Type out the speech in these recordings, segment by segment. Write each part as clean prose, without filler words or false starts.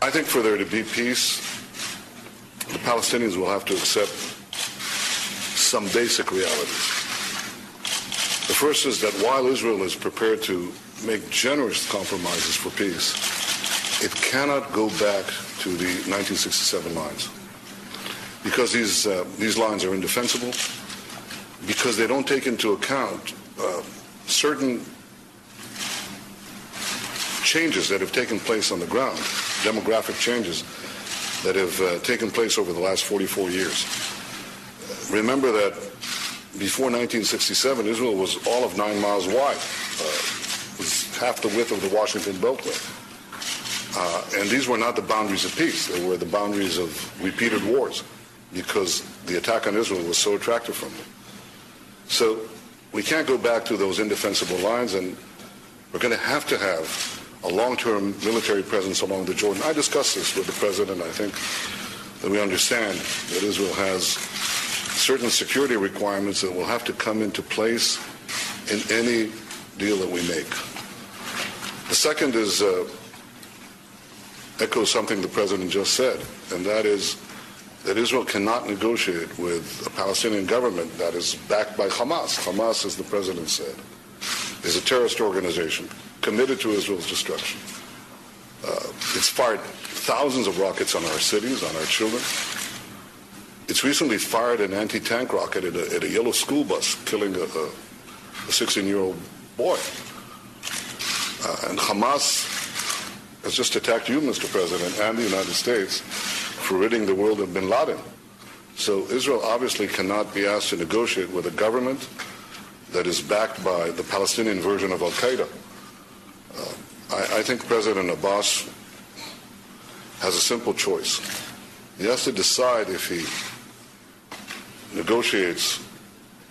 I think for there to be peace, the Palestinians will have to accept some basic realities. The first is that while Israel is prepared to make generous compromises for peace, it cannot go back to the 1967 lines, because these lines are indefensible, because they don't take into account certain changes that have taken place on the ground, demographic changes that have taken place over the last 44 years. Remember that before 1967, Israel was all of 9 miles wide. It was half the width of the Washington Beltway. And these were not the boundaries of peace. They were the boundaries of repeated wars, because the attack on Israel was so attractive from them. So we can't go back to those indefensible lines, and we're going to have a long-term military presence along the Jordan. I discussed this with the president. I think that we understand that Israel has certain security requirements that will have to come into place in any deal that we make. The second is echoes something the president just said, and that is that Israel cannot negotiate with a Palestinian government that is backed by Hamas. Hamas, as the president said, is a terrorist organization committed to Israel's destruction. It's fired thousands of rockets on our cities, on our children. It's recently fired an anti-tank rocket at a yellow school bus, killing a 16-year-old boy. And Hamas has just attacked you, Mr. President, and the United States for ridding the world of bin Laden. So Israel obviously cannot be asked to negotiate with a government that is backed by the Palestinian version of Al-Qaeda. I think President Abbas has a simple choice. He has to decide if he negotiates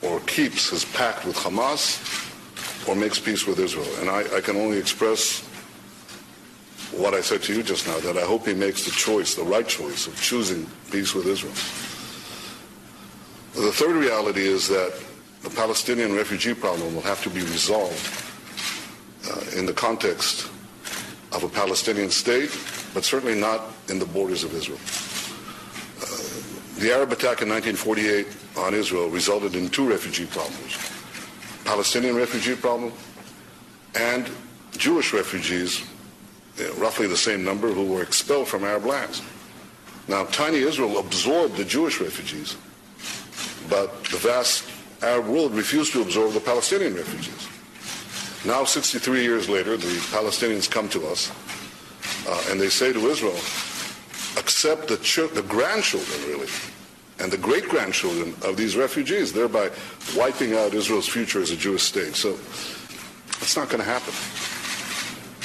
or keeps his pact with Hamas or makes peace with Israel. And I can only express what I said to you just now, that I hope he makes the choice, the right choice, of choosing peace with Israel. The third reality is that the Palestinian refugee problem will have to be resolved in the context of a Palestinian state, but certainly not in the borders of Israel. The Arab attack in 1948 on Israel resulted in two refugee problems: Palestinian refugee problem and Jewish refugees, roughly the same number, who were expelled from Arab lands. Now, tiny Israel absorbed the Jewish refugees, but the vast Arab world refused to absorb the Palestinian refugees. Now, 63 years later, the Palestinians come to us and they say to Israel, accept the grandchildren, really, and the great-grandchildren of these refugees, thereby wiping out Israel's future as a Jewish state. So it's not going to happen.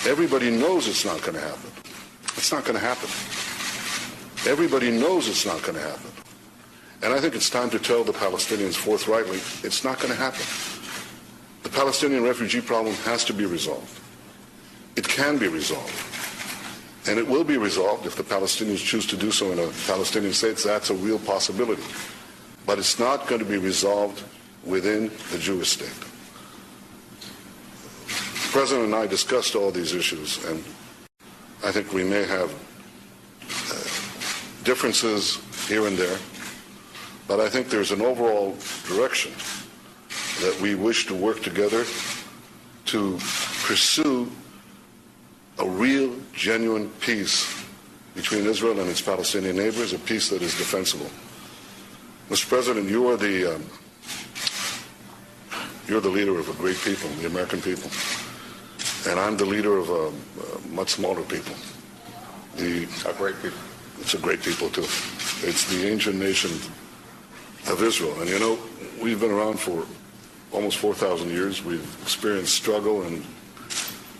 Everybody knows it's not going to happen. It's not going to happen. Everybody knows it's not going to happen. And I think it's time to tell the Palestinians forthrightly, it's not going to happen. The Palestinian refugee problem has to be resolved. It can be resolved. And it will be resolved if the Palestinians choose to do so in a Palestinian state. That's a real possibility. But it's not going to be resolved within the Jewish state. The President and I discussed all these issues, and I think we may have differences here and there, but I think there's an overall direction that we wish to work together to pursue a real, genuine peace between Israel and its Palestinian neighbors, a peace that is defensible. Mr. President, you're the leader of a great people, the American people, and I'm the leader of a much smaller people. A great people. It's a great people, too. It's the ancient nation of Israel. And, you know, we've been around for almost 4,000 years. We've experienced struggle and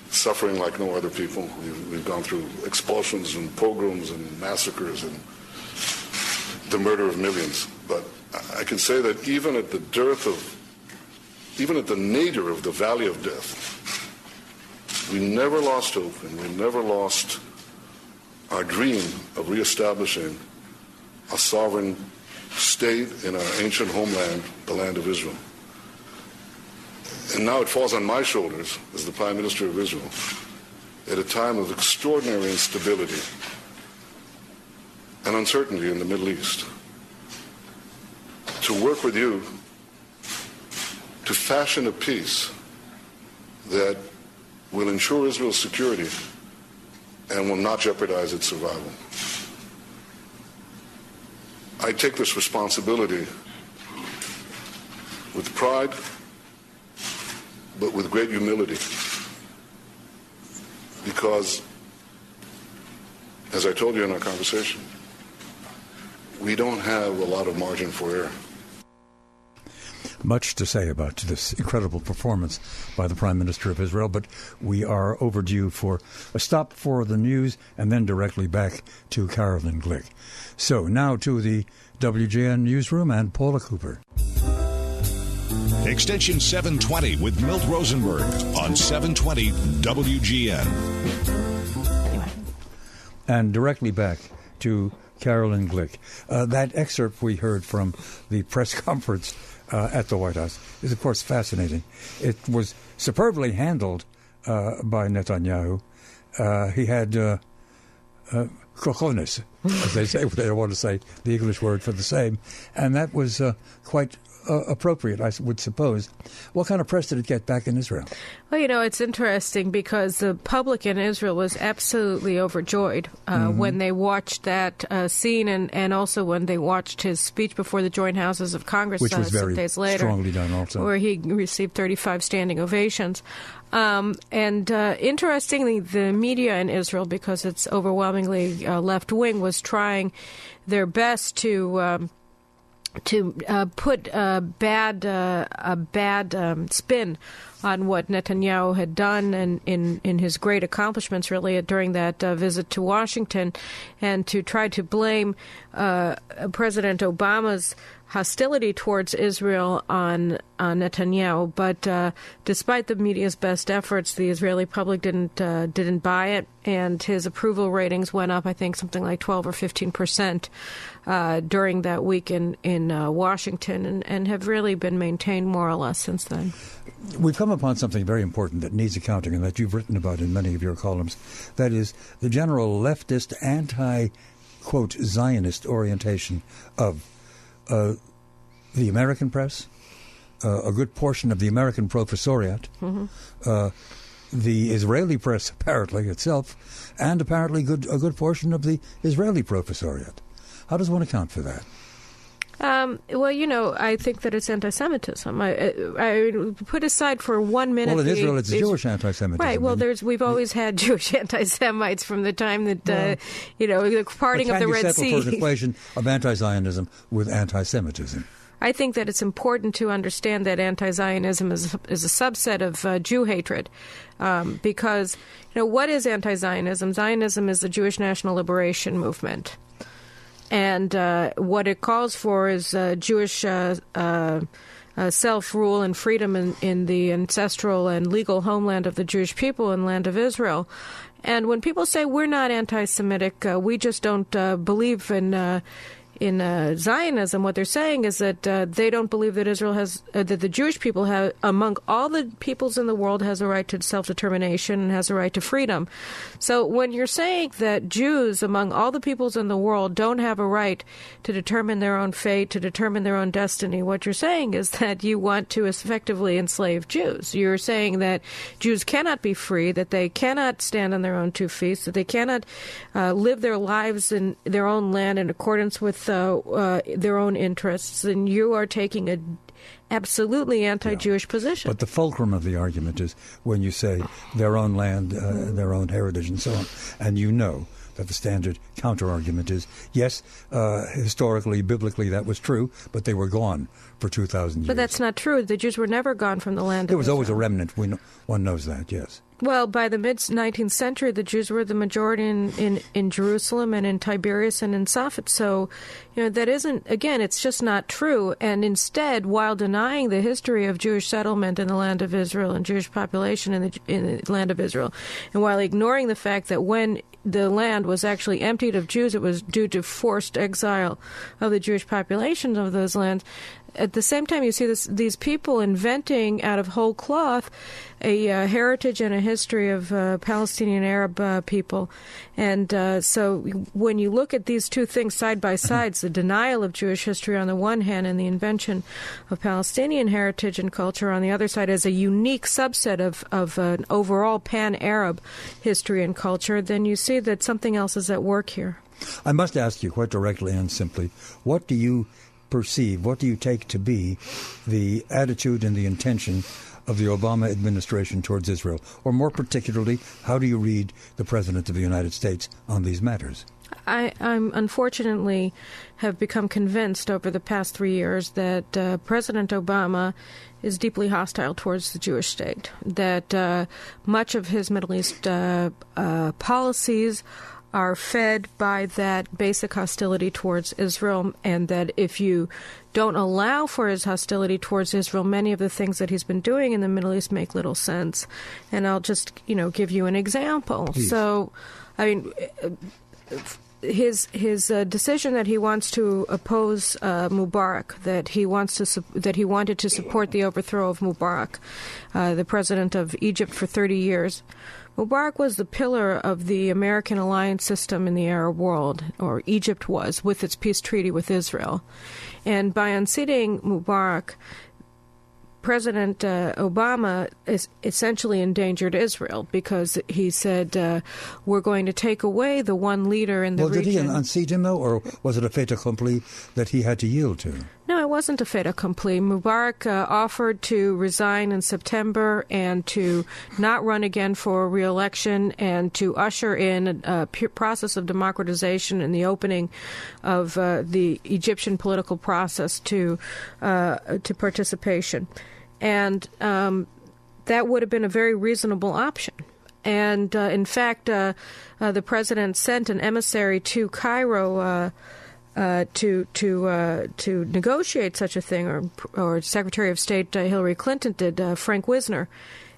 suffering like no other people. We've gone through expulsions and pogroms and massacres and the murder of millions. But I can say that even at the nadir of the valley of death, we never lost hope, and we never lost our dream of reestablishing a sovereign state in our ancient homeland, the land of Israel. And now it falls on my shoulders as the Prime Minister of Israel at a time of extraordinary instability and uncertainty in the Middle East, to work with you to fashion a peace that will ensure Israel's security and will not jeopardize its survival. I take this responsibility with pride, but with great humility, because, as I told you in our conversation, we don't have a lot of margin for error. Much to say about this incredible performance by the Prime Minister of Israel, but we are overdue for a stop for the news and then directly back to Carolyn Glick. So now to the WGN Newsroom and Paula Cooper. Extension 720 with Milt Rosenberg on 720 WGN. And directly back to Carolyn Glick. That excerpt we heard from the press conference at the White House is, of course, fascinating. It was superbly handled by Netanyahu. He had cojones, as they say. They don't want to say the English word for the same. And that was quite appropriate, I would suppose. What kind of press did it get back in Israel? Well, it's interesting because the public in Israel was absolutely overjoyed when they watched that scene and also when they watched his speech before the joint houses of Congress, which was very 6 days later, strongly done also, where he received 35 standing ovations. Interestingly, the media in Israel, because it's overwhelmingly left-wing, was trying their best to put a bad spin on what Netanyahu had done and in his great accomplishments, really, during that visit to Washington, and to try to blame President Obama's hostility towards Israel on Netanyahu. But despite the media's best efforts, the Israeli public didn't buy it, and his approval ratings went up, I think, something like 12 or 15% during that week in Washington, and have really been maintained more or less since then. We've come upon something very important that needs accounting and that you've written about in many of your columns. That is the general leftist, anti-quote, Zionist orientation of the American press, a good portion of the American professoriate, the Israeli press apparently itself, and apparently a good portion of the Israeli professoriate. How does one account for that? Well, I think that it's anti-Semitism. I put aside for 1 minute. Well, in Israel, it's Jewish anti-Semitism. Right. Well, we've always had Jewish anti-Semites from the time that the parting of the Red Sea. Can you settle for an equation of anti-Zionism with anti-Semitism? I think that it's important to understand that anti-Zionism is a subset of Jew hatred, because what is anti-Zionism? Zionism is the Jewish national liberation movement. And what it calls for is Jewish self-rule and freedom in the ancestral and legal homeland of the Jewish people and land of Israel. And when people say we're not anti-Semitic, we just don't believe in Zionism, what they're saying is that they don't believe that Israel has, that the Jewish people have, among all the peoples in the world, has a right to self-determination and has a right to freedom. So when you're saying that Jews, among all the peoples in the world, don't have a right to determine their own fate, to determine their own destiny, what you're saying is that you want to effectively enslave Jews. You're saying that Jews cannot be free, that they cannot stand on their own 2 feet, that they cannot live their lives in their own land in accordance with their own interests, and you are taking a absolutely anti-Jewish position. But the fulcrum of the argument is when you say their own land, their own heritage, and so on, and you know that the standard counter-argument is, yes, historically, biblically, that was true, but they were gone for 2,000 years. But that's not true. The Jews were never gone from the land of Israel. There was always a remnant. One knows that, yes. Well, by the mid-19th century, the Jews were the majority in Jerusalem and in Tiberias and in Safed. So, that isn't, again, it's just not true. And instead, while denying the history of Jewish settlement in the land of Israel and Jewish population in the land of Israel, and while ignoring the fact that when the land was actually emptied of Jews, it was due to forced exile of the Jewish population of those lands. At the same time, you see these people inventing out of whole cloth a heritage and a history of Palestinian Arab people. And so when you look at these two things side by side, the denial of Jewish history on the one hand and the invention of Palestinian heritage and culture on the other side as a unique subset of an overall pan-Arab history and culture, then you see that something else is at work here. I must ask you quite directly and simply, what do you perceive, what do you take to be the attitude and the intention of the Obama administration towards Israel? Or more particularly, how do you read the President of the United States on these matters? I'm unfortunately have become convinced over the past 3 years that President Obama is deeply hostile towards the Jewish state, that much of his Middle East policies are fed by that basic hostility towards Israel, and that if you don't allow for his hostility towards Israel, many of the things that he's been doing in the Middle East make little sense. And I'll just, give you an example. Please. So, I mean, his decision that he wants to oppose Mubarak, that he wanted to support the overthrow of Mubarak, the president of Egypt for 30 years. Mubarak was the pillar of the American alliance system in the Arab world, or Egypt was, with its peace treaty with Israel. And by unseating Mubarak, President Obama essentially endangered Israel because he said, we're going to take away the one leader in the region. Well, did he unseat him, though, or was it a fait accompli that he had to yield to? No, it wasn't a fait accompli. Mubarak offered to resign in September and to not run again for re-election and to usher in a process of democratization and the opening of the Egyptian political process to participation. And that would have been a very reasonable option. And in fact, the president sent an emissary to Cairo to negotiate such a thing, or Secretary of State Hillary Clinton did, Frank Wisner.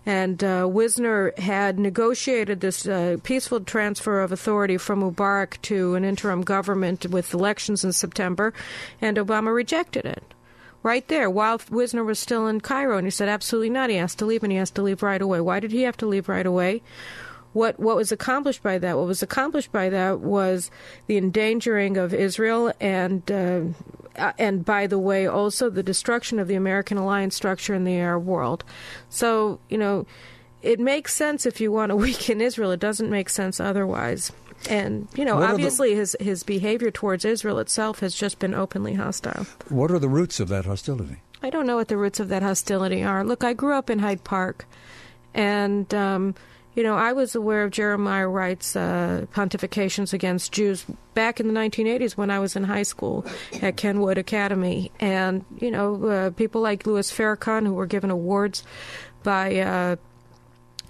And Wisner had negotiated this peaceful transfer of authority from Mubarak to an interim government with elections in September, and Obama rejected it. Right there, while Wisner was still in Cairo, and he said, absolutely not, he has to leave, and he has to leave right away. Why did he have to leave right away? What was accomplished by that? What was accomplished by that was the endangering of Israel and by the way, also the destruction of the American alliance structure in the Arab world. So, it makes sense if you want to weaken Israel. It doesn't make sense otherwise. And, obviously his behavior towards Israel itself has just been openly hostile. What are the roots of that hostility? I don't know what the roots of that hostility are. Look, I grew up in Hyde Park, and, I was aware of Jeremiah Wright's pontifications against Jews back in the 1980s when I was in high school at Kenwood Academy. And, people like Louis Farrakhan, who were given awards by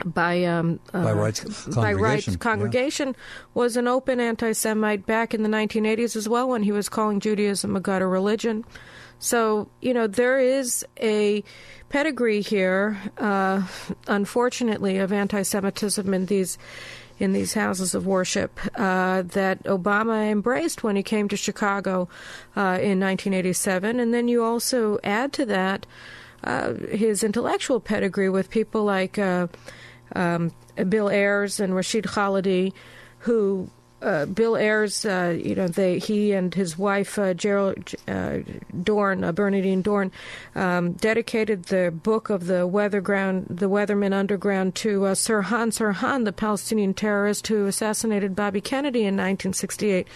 Wright's congregation, was an open anti-Semite back in the 1980s as well, when he was calling Judaism a gutter religion. So, there is a pedigree here, unfortunately, of anti-Semitism in these houses of worship that Obama embraced when he came to Chicago in 1987. And then you also add to that his intellectual pedigree with people like Bill Ayers and Rashid Khalidi, who Bill Ayers, he and his wife Bernadine Dorn, dedicated the book of the Weatherman Underground to Sirhan Sirhan, the Palestinian terrorist who assassinated Bobby Kennedy in 1968.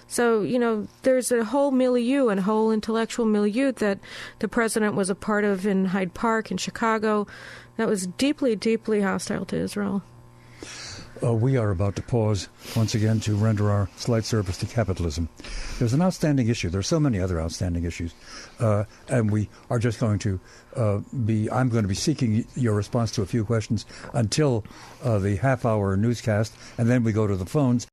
So, there's a whole milieu and whole intellectual milieu that the president was a part of in Hyde Park in Chicago that was deeply, deeply hostile to Israel. We are about to pause once again to render our slight service to capitalism. There's an outstanding issue. There are so many other outstanding issues. And we are just going to I'm going to be seeking your response to a few questions until the half-hour newscast, and then we go to the phones.